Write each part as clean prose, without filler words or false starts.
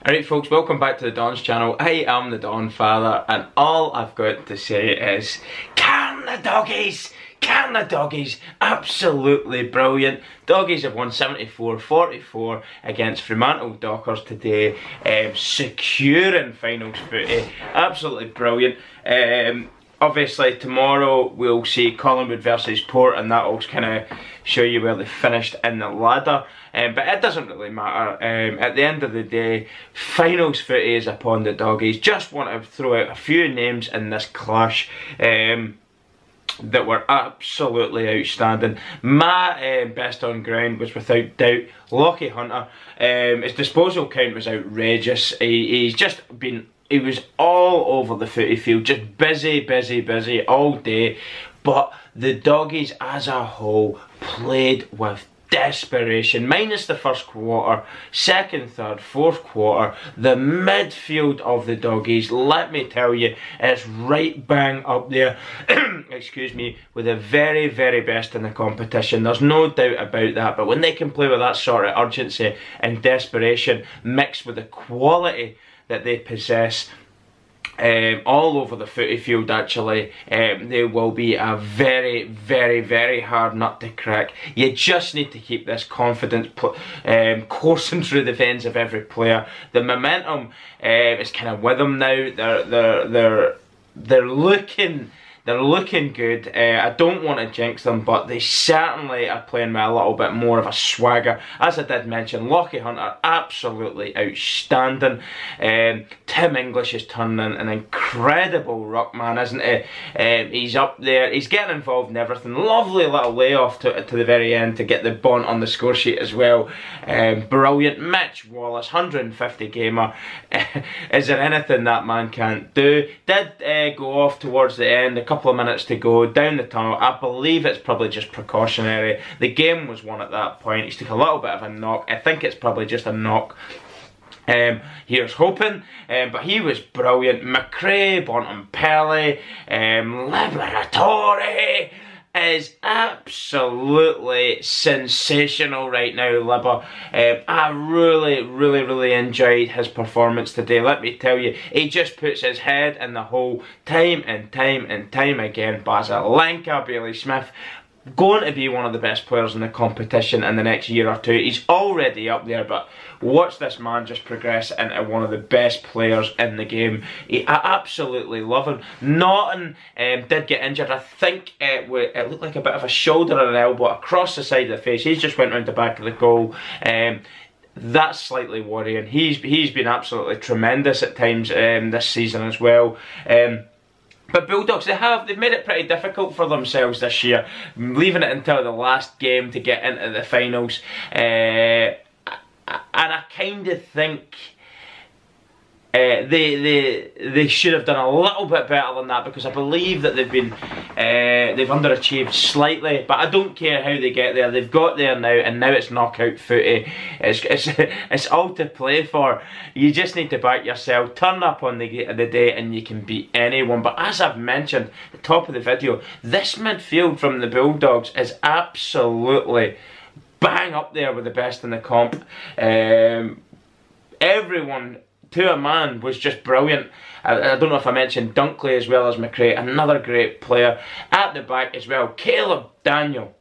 Alright folks, welcome back to the Don's channel. I am the Don Father and all I've got to say is can the doggies! Can the doggies! Absolutely brilliant. Doggies have won 74-44 against Fremantle Dockers today, securing finals footy. Absolutely brilliant. Obviously tomorrow we'll see Collingwood versus Port and that'll kind of show you where they finished in the ladder. But it doesn't really matter. At the end of the day, finals footy is upon the doggies. Just want to throw out a few names in this clash that were absolutely outstanding. My best on ground was without doubt Lockie Hunter. His disposal count was outrageous. He's just been... He was all over the footy field, just busy all day. But the doggies as a whole played with desperation, minus the first quarter, second, third, fourth quarter. The midfield of the doggies, let me tell you, is right bang up there, excuse me, with the very best in the competition. There's no doubt about that, but when they can play with that sort of urgency and desperation, mixed with the quality that they possess, all over the footy field actually, they will be a very hard nut to crack. You just need to keep this confidence coursing through the veins of every player. The momentum is kind of with them now. They're looking good. I don't want to jinx them, but they certainly are playing with a little bit more of a swagger. As I did mention, Lockie Hunter, absolutely outstanding. Tim English is turning an incredible ruckman, isn't he? He's up there, he's getting involved in everything. Lovely little layoff to the very end to get the bunt on the score sheet as well. Brilliant. Mitch Wallace, 150 gamer. Is there anything that man can't do? Did go off towards the end, a couple of minutes to go, down the tunnel. I believe it's probably just precautionary. The game was won at that point. He took a little bit of a knock. I think it's probably just a knock. Here's hoping, but he was brilliant. McRae, Bontempelli, Liberatore is absolutely sensational right now, Libba. I really enjoyed his performance today. Let me tell you, he just puts his head in the hole time and time again. Basalenka, Bailey Smith, going to be one of the best players in the competition in the next year or two. He's already up there, but watch this man just progress into one of the best players in the game. I absolutely love him. Naughton did get injured. I think it looked like a bit of a shoulder and an elbow across the side of the face. He's just went round the back of the goal. That's slightly worrying. He's been absolutely tremendous at times this season as well. But Bulldogs, they've made it pretty difficult for themselves this year, leaving it until the last game to get into the finals. And I kind of think they should have done a little bit better than that, because I believe that they've underachieved slightly. But I don't care how they get there. They've got there now, and now it's knockout footy. It's all to play for. You just need to back yourself, turn up on the day, and you can beat anyone. But as I've mentioned at the top of the video, this midfield from the Bulldogs is absolutely bang up there with the best in the comp. Everyone, to a man, was just brilliant. I don't know if I mentioned Dunkley as well as McRae, another great player. At the back as well, Caleb Daniel,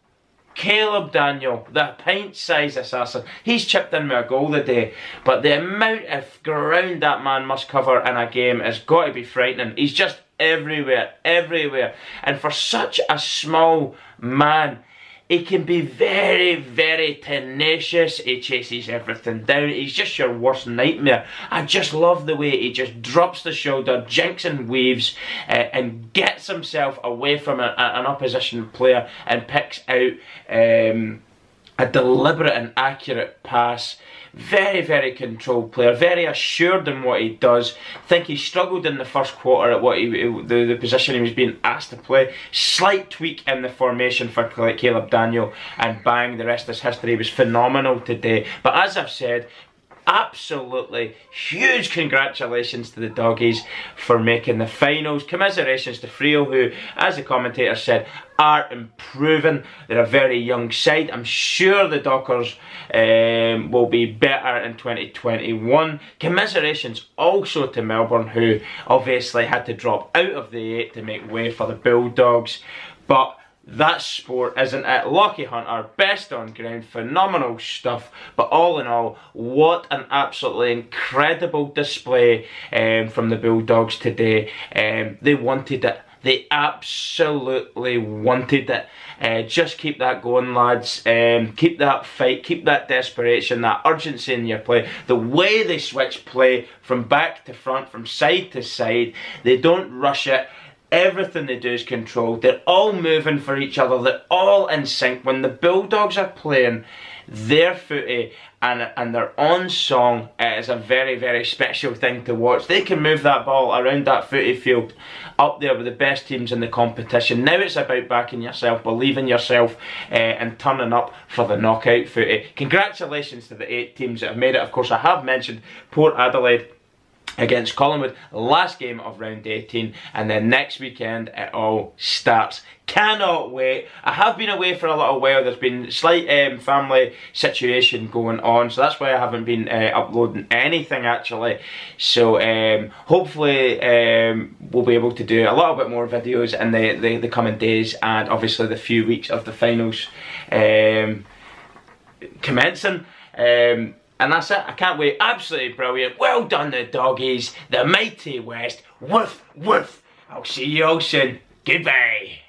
the pint-sized assassin. He's chipped in with a goal today, but the amount of ground that man must cover in a game has got to be frightening. He's just everywhere. And for such a small man, he can be very tenacious. He chases everything down. He's just your worst nightmare. I just love the way he just drops the shoulder, jinks and weaves, and gets himself away from an opposition player and picks out a deliberate and accurate pass. Very controlled player, very assured in what he does. I think he struggled in the first quarter at the position he was being asked to play. Slight tweak in the formation for Caleb Daniel, and bang, the rest is history. He was phenomenal today. But as I've said, absolutely huge congratulations to the Doggies for making the finals. Commiserations to Freo, who, as the commentator said, are improving. They're a very young side. I'm sure the Dockers will be better in 2021. Commiserations also to Melbourne, who obviously had to drop out of the 8 to make way for the Bulldogs. But that's sport, isn't it? Lucky Hunter, best on ground, phenomenal stuff. But all in all, what an absolutely incredible display from the Bulldogs today. They wanted it. They absolutely wanted it. Just keep that going, lads. Keep that fight, keep that desperation, that urgency in your play. The way they switch play from back to front, from side to side, they don't rush it. Everything they do is controlled. They're all moving for each other. They're all in sync. When the Bulldogs are playing their footy and they're on song, it is a very, very special thing to watch. They can move that ball around that footy field up there with the best teams in the competition. Now it's about backing yourself, believing yourself, and turning up for the knockout footy. Congratulations to the 8 teams that have made it. Of course, I have mentioned Port Adelaide against Collingwood, last game of round 18, and then next weekend it all starts. Cannot wait. I have been away for a little while. There's been slight family situation going on, so that's why I haven't been uploading anything actually. So hopefully we'll be able to do a little bit more videos in the coming days, and obviously the few weeks of the finals commencing. And that's it. I can't wait. Absolutely brilliant. Well done, the Doggies. The mighty West. Woof, woof. I'll see you all soon. Goodbye.